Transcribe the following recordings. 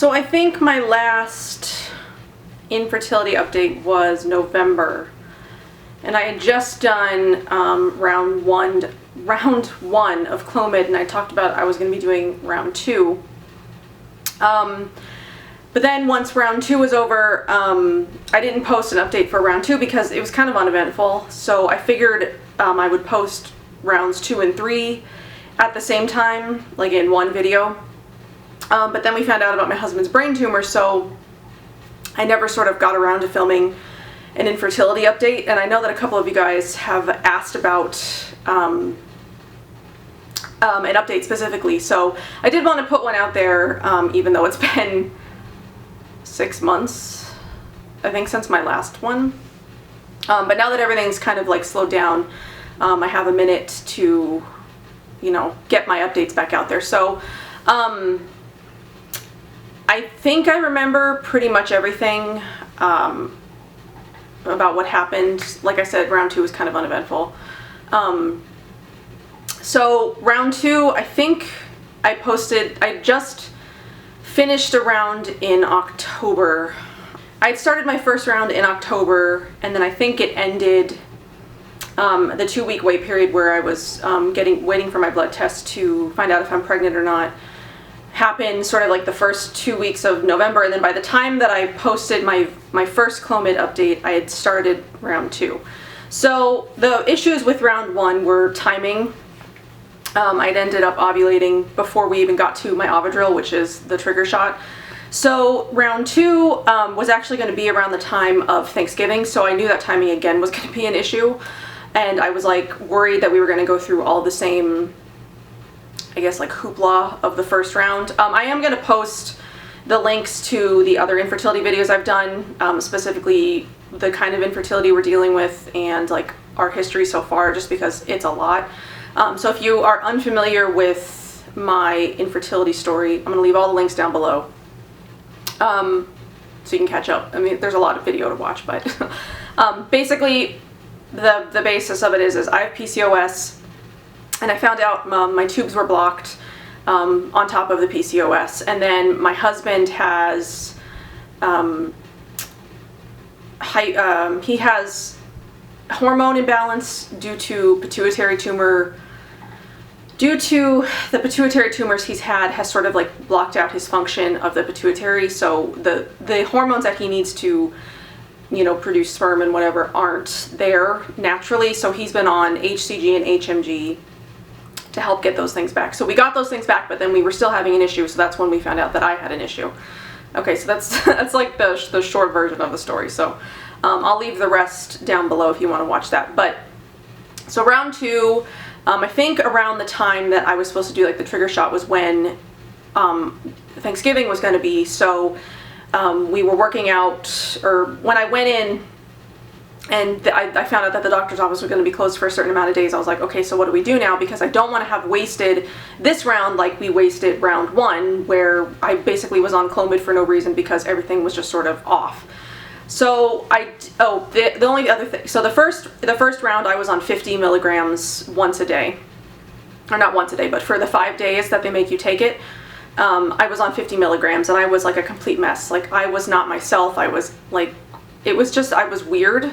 So I think my last infertility update was November, and I had just done round one of Clomid, and I talked about I was going to be doing round 2. But then once round 2 was over, I didn't post an update for round 2 because it was kind of uneventful. So I figured I would post rounds 2 and 3 at the same time, like in one video. But then we found out about my husband's brain tumor, so I never sort of got around to filming an infertility update. And I know that a couple of you guys have asked about an update specifically, so I did want to put one out there, even though it's been 6 months, I think, since my last one. But now that everything's kind of like slowed down, I have a minute to, you know, get my updates back out there. So I think I remember pretty much everything about what happened. Like I said, round 2 was kind of uneventful. So round 2, I think I just finished a round in October. I'd started my first round in October, and then I think it ended the 2-week wait period where I was waiting for my blood test to find out if I'm pregnant or not. Happened sort of like the first 2 weeks of November, and then by the time that I posted my first Clomid update, I had started round 2. So the issues with round 1 were timing. I'd ended up ovulating before we even got to my Ovidril, which is the trigger shot. So round 2 was actually going to be around the time of Thanksgiving, so I knew that timing again was going to be an issue, and I was like worried that we were going to go through all the same, I guess, like hoopla of the first round. I am going to post the links to the other infertility videos I've done, specifically the kind of infertility we're dealing with and like our history so far, just because it's a lot. So if you are unfamiliar with my infertility story, I'm going to leave all the links down below, so you can catch up. I mean, there's a lot of video to watch, but basically the basis of it is I have PCOS, and I found out my tubes were blocked on top of the PCOS, and then my husband has he has hormone imbalance due to pituitary tumor. Due to the pituitary tumors he's had has sort of like blocked out his function of the pituitary, so the hormones that he needs to, you know, produce sperm and whatever aren't there naturally, so he's been on HCG and HMG to help get those things back. So we got those things back, but then we were still having an issue, so that's when we found out that I had an issue. Okay, so that's like the short version of the story, so I'll leave the rest down below if you want to watch that. But so round 2, I think around the time that I was supposed to do like the trigger shot was when Thanksgiving was going to be, so we were working out, or when I went in and I found out that the doctor's office was going to be closed for a certain amount of days, I was like, okay, so what do we do now? Because I don't want to have wasted this round like we wasted round 1, where I basically was on Clomid for no reason because everything was just sort of off. So the only other thing, so the first round I was on 50 milligrams once a day, or not once a day, but for the 5 days that they make you take it, I was on 50 milligrams, and I was like a complete mess. Like, I was not myself. I was like, it was just, I was weird.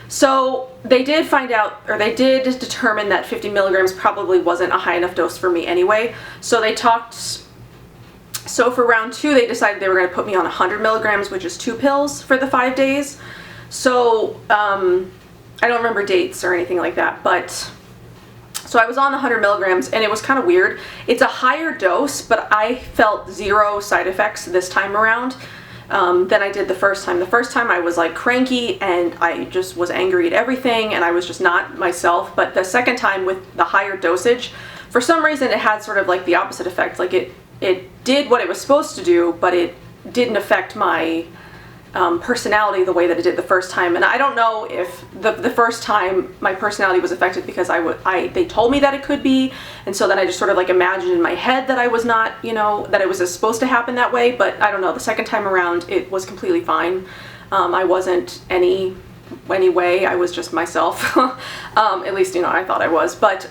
So they did find out, or they did determine that 50 milligrams probably wasn't a high enough dose for me anyway. So they talked, so for round 2, they decided they were going to put me on 100 milligrams, which is 2 pills for the 5 days. So I don't remember dates or anything like that, but so I was on the 100 milligrams, and it was kind of weird. It's a higher dose, but I felt 0 side effects this time around than I did the first time. The first time I was like cranky, and I just was angry at everything, and I was just not myself. But the second time with the higher dosage, for some reason it had sort of like the opposite effect. Like it did what it was supposed to do, but it didn't affect my personality the way that it did the first time. And I don't know if the first time my personality was affected because they told me that it could be, and so then I just sort of like imagined in my head that I was not, you know, that it was supposed to happen that way. But I don't know, the second time around it was completely fine. I wasn't any way, I was just myself. At least, you know, I thought I was. But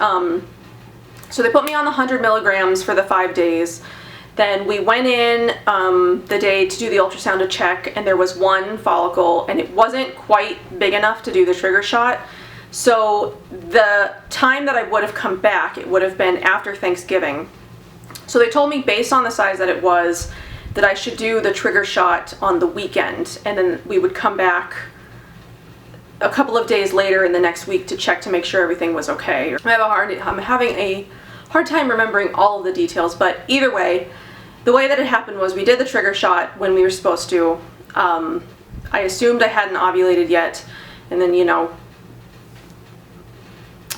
so they put me on the 100 milligrams for the 5 days, Then we went in the day to do the ultrasound to check, and there was one follicle, and it wasn't quite big enough to do the trigger shot. So the time that I would have come back, it would have been after Thanksgiving. So they told me, based on the size that it was, that I should do the trigger shot on the weekend, and then we would come back a couple of days later in the next week to check to make sure everything was okay. I'm having a hard time remembering all of the details, but either way, the way that it happened was we did the trigger shot when we were supposed to. I assumed I hadn't ovulated yet, and then, you know,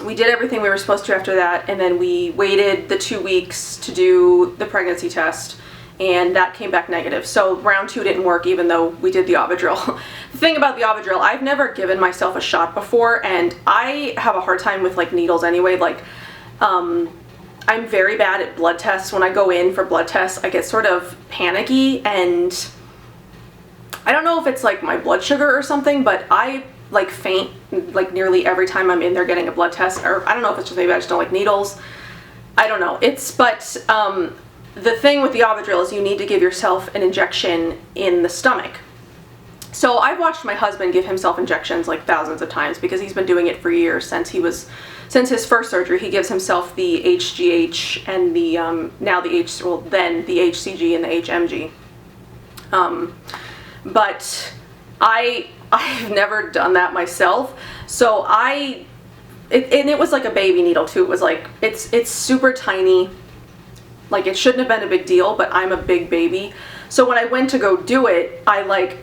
we did everything we were supposed to after that, and then we waited the 2 weeks to do the pregnancy test, and that came back negative. So round 2 didn't work, even though we did the Ovidril. The thing about the Ovidril, I've never given myself a shot before, and I have a hard time with like needles anyway. Like, I'm very bad at blood tests. When I go in for blood tests, I get sort of panicky, and I don't know if it's like my blood sugar or something, but I like faint like nearly every time I'm in there getting a blood test. Or I don't know if it's just maybe I just don't like needles. I don't know. But the thing with the Ovidril is you need to give yourself an injection in the stomach. So I've watched my husband give himself injections like thousands of times, because he's been doing it for years since his first surgery. He gives himself the HGH and the then the HCG and the HMG. But I've never done that myself. So and it was like a baby needle too. It was like, it's super tiny. Like, it shouldn't have been a big deal, but I'm a big baby. So when I went to go do it, I like,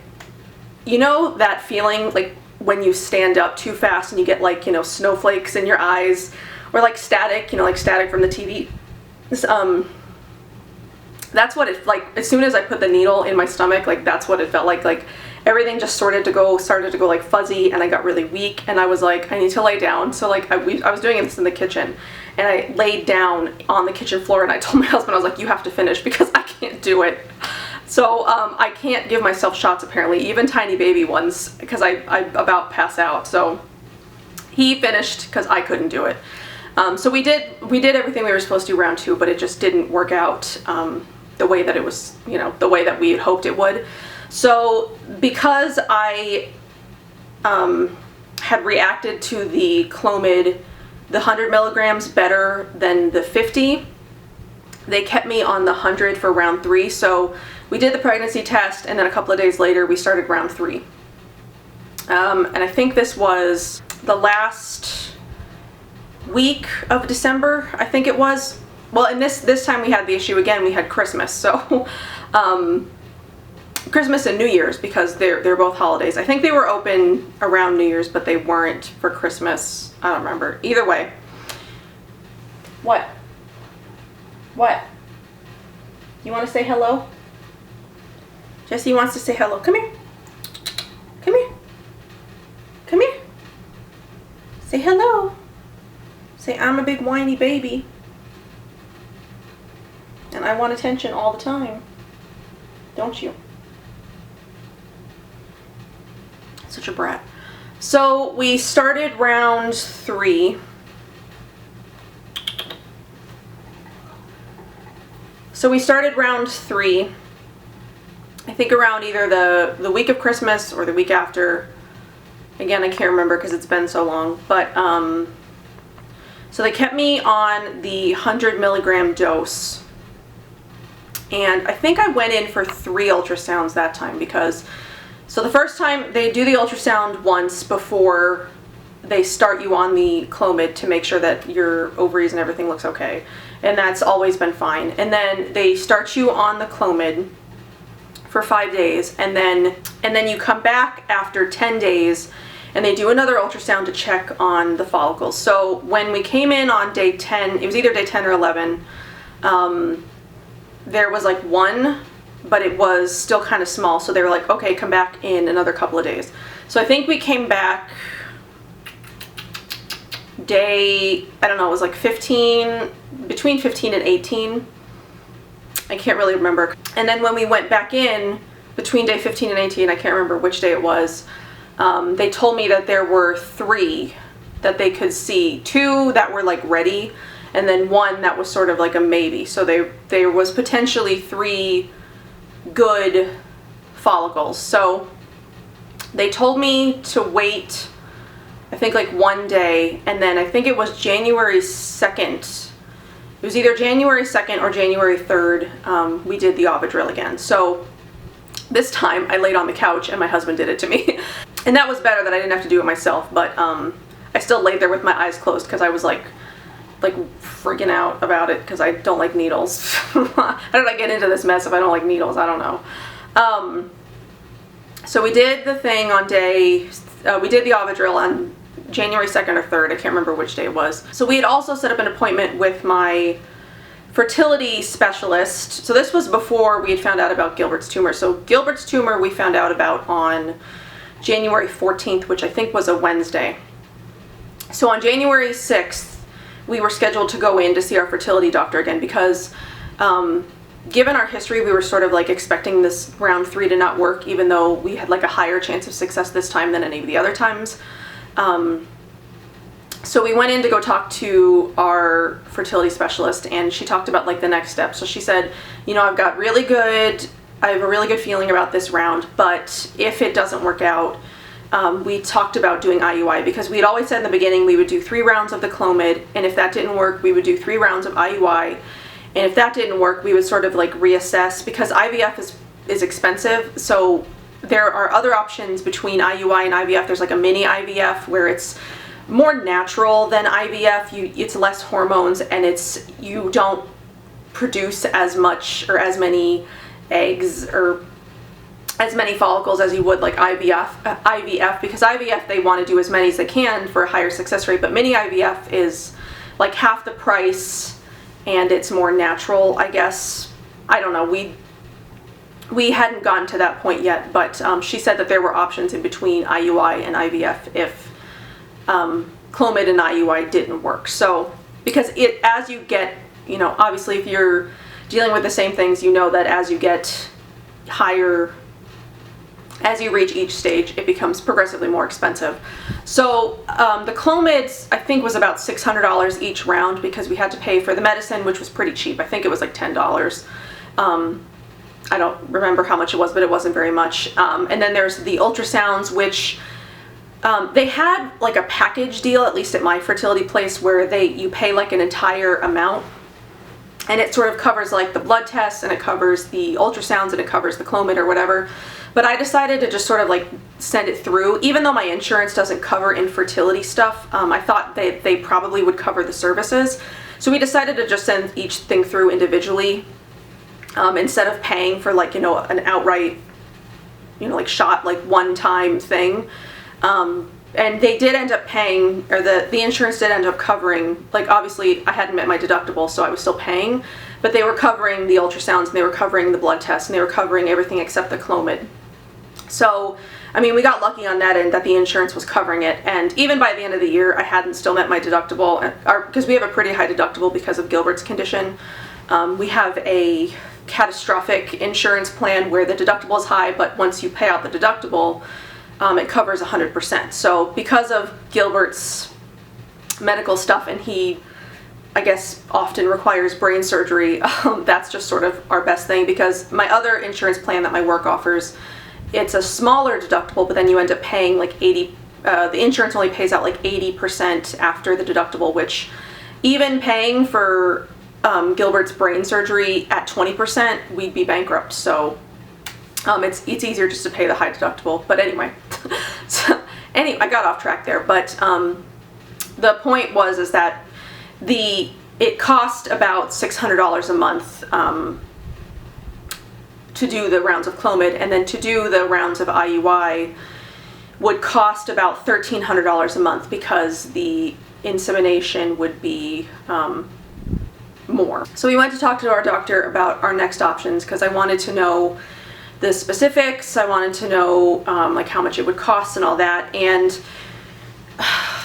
you know that feeling like when you stand up too fast and you get like, you know, snowflakes in your eyes, or like static, you know, like static from the TV. That's what it, like, as soon as I put the needle in my stomach, like, that's what it felt like. Like, everything just started to go like fuzzy, and I got really weak, and I was like, I need to lay down. So like, I was doing this in the kitchen, and I laid down on the kitchen floor, and I told my husband, I was like, you have to finish, because I can't do it. So I can't give myself shots, apparently, even tiny baby ones, because I about pass out. So he finished because I couldn't do it. So we did everything we were supposed to round 2, but it just didn't work out the way that it was, you know, the way that we had hoped it would. So because I had reacted to the Clomid, the 100 milligrams better than the 50, they kept me on the 100 for round 3. So we did the pregnancy test, and then a couple of days later we started round 3. And I think this was the last week of December, I think it was. Well, and this time we had the issue again. We had Christmas, so Christmas and New Year's, because they're both holidays. I think they were open around New Year's, but they weren't for Christmas. I don't remember. Either way. What? What? You want to say hello? Jessie wants to say hello. Come here. Come here. Come here. Say hello. Say, I'm a big whiny baby, and I want attention all the time. Don't you? Such a brat. So we started round 3. So we started round 3, I think around either the week of Christmas or the week after. Again, I can't remember because it's been so long. But so they kept me on the 100 milligram dose. And I think I went in for 3 ultrasounds that time, because so the first time they do the ultrasound once before they start you on the Clomid to make sure that your ovaries and everything looks okay. And that's always been fine. And then they start you on the Clomid for 5 days, and then you come back after 10 days, and they do another ultrasound to check on the follicles. So when we came in on day 10, it was either day 10 or 11, there was like 1, but it was still kind of small. So they were like, okay, come back in another couple of days. So I think we came back day, I don't know, it was like 15, between 15 and 18. I can't really remember. And then when we went back in between day 15 and 18, I can't remember which day it was, they told me that there were 3 that they could see. 2 that were like ready, and then one that was sort of like a maybe. So there was potentially 3 good follicles. So they told me to wait, I think like 1 day, and then I think it was January 2nd. It was either January 2nd or January 3rd, we did the Ovidril again. So this time I laid on the couch and my husband did it to me. And that was better that I didn't have to do it myself, but I still laid there with my eyes closed because I was like freaking out about it because I don't like needles. How did I get into this mess if I don't like needles? I don't know. So we did the thing on we did the Ovidril on January 2nd or 3rd. I can't remember which day it was. So we had also set up an appointment with my fertility specialist. So this was before we had found out about Gilbert's tumor. So Gilbert's tumor we found out about on January 14th, which I think was a Wednesday. So on January 6th, we were scheduled to go in to see our fertility doctor again because given our history, we were sort of like expecting this round 3 to not work, even though we had like a higher chance of success this time than any of the other times. So we went in to go talk to our fertility specialist, and she talked about like the next step. So she said, you know, I have a really good feeling about this round, but if it doesn't work out, we talked about doing IUI because we had always said in the beginning we would do 3 rounds of the Clomid, and if that didn't work, we would do 3 rounds of IUI, and if that didn't work, we would sort of like reassess because IVF is expensive. So there are other options between IUI and IVF. There's like a mini IVF where it's more natural than IVF. It's less hormones, and you don't produce as much or as many eggs or as many follicles as you would like IVF, because IVF they want to do as many as they can for a higher success rate, but mini IVF is like half the price and it's more natural, I guess. I don't know, we hadn't gotten to that point yet, but she said that there were options in between IUI and IVF if Clomid and IUI didn't work. So because as you get, you know, obviously if you're dealing with the same things, you know that as you get higher, as you reach each stage, it becomes progressively more expensive. So the Clomids, I think, was about $600 each round because we had to pay for the medicine, which was pretty cheap. I think it was like $10. I don't remember how much it was, but it wasn't very much. And then there's the ultrasounds, which they had like a package deal, at least at my fertility place, where you pay like an entire amount, and it sort of covers like the blood tests, and it covers the ultrasounds, and it covers the Clomid or whatever. But I decided to just sort of like send it through, even though my insurance doesn't cover infertility stuff. I thought they probably would cover the services, so we decided to just send each thing through individually instead of paying for like, you know, an outright, you know, like shot, like one-time thing. And they did end up paying, or the insurance did end up covering, like obviously I hadn't met my deductible, so I was still paying, but they were covering the ultrasounds, and they were covering the blood tests, and they were covering everything except the Clomid. So, I mean, we got lucky on that end that the insurance was covering it, and even by the end of the year, I hadn't still met my deductible, because we have a pretty high deductible because of Gilbert's condition. We have a catastrophic insurance plan where the deductible is high, but once you pay out the deductible, it covers 100%. So because of Gilbert's medical stuff, and he, I guess, often requires brain surgery, that's just sort of our best thing, because my other insurance plan that my work offers, it's a smaller deductible, but then you end up paying like the insurance only pays out like 80% after the deductible, which even paying for Gilbert's brain surgery at 20%, we'd be bankrupt. So it's easier just to pay the high deductible. But anyway, I got off track there. But the point is that it cost about $600 a month to do the rounds of Clomid, and then to do the rounds of IUI would cost about $1,300 a month because the insemination would be more. So we went to talk to our doctor about our next options because I wanted to know the specifics. I wanted to know like how much it would cost and all that. And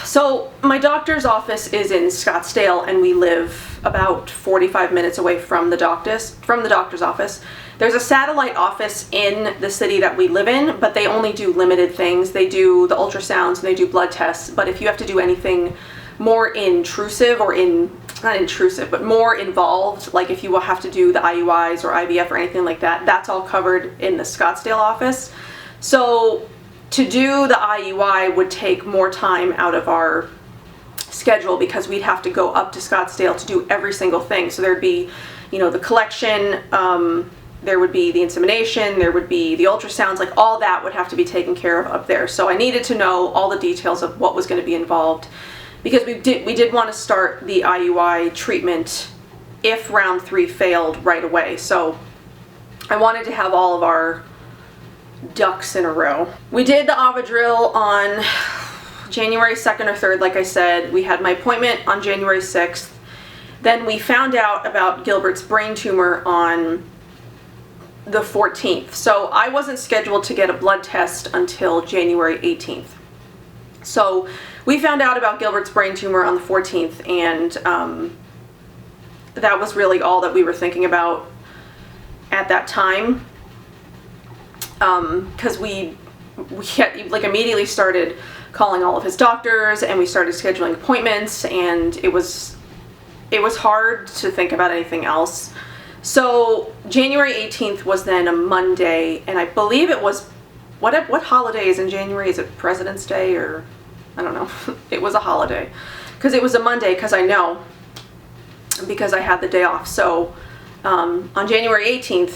so my doctor's office is in Scottsdale, and we live about 45 minutes away from the doctor's office. There's a satellite office in the city that we live in, but they only do limited things. They do the ultrasounds and they do blood tests, but if you have to do anything more intrusive or not intrusive, but more involved, like if you will have to do the IUIs or IVF or anything like that, that's all covered in the Scottsdale office. So to do the IUI would take more time out of our schedule because we'd have to go up to Scottsdale to do every single thing. So there'd be, the collection, there would be the insemination, there would be the ultrasounds, like all that would have to be taken care of up there. So I needed to know all the details of what was going to be involved, because we did want to start the IUI treatment if round 3 failed right away. So I wanted to have all of our ducks in a row. We did the Avadril on January 2nd or 3rd, like I said. We had my appointment on January 6th. Then we found out about Gilbert's brain tumor on the 14th. So I wasn't scheduled to get a blood test until January 18th. So we found out about Gilbert's brain tumor on the 14th, and that was really all that we were thinking about at that time, because we had, like, immediately started calling all of his doctors, and we started scheduling appointments, and it was hard to think about anything else. So January 18th was then a Monday, and I believe it was, what holiday is in January? Is it President's Day, or I don't know. It was a holiday because it was a Monday, because I know, because I had the day off. So on January 18th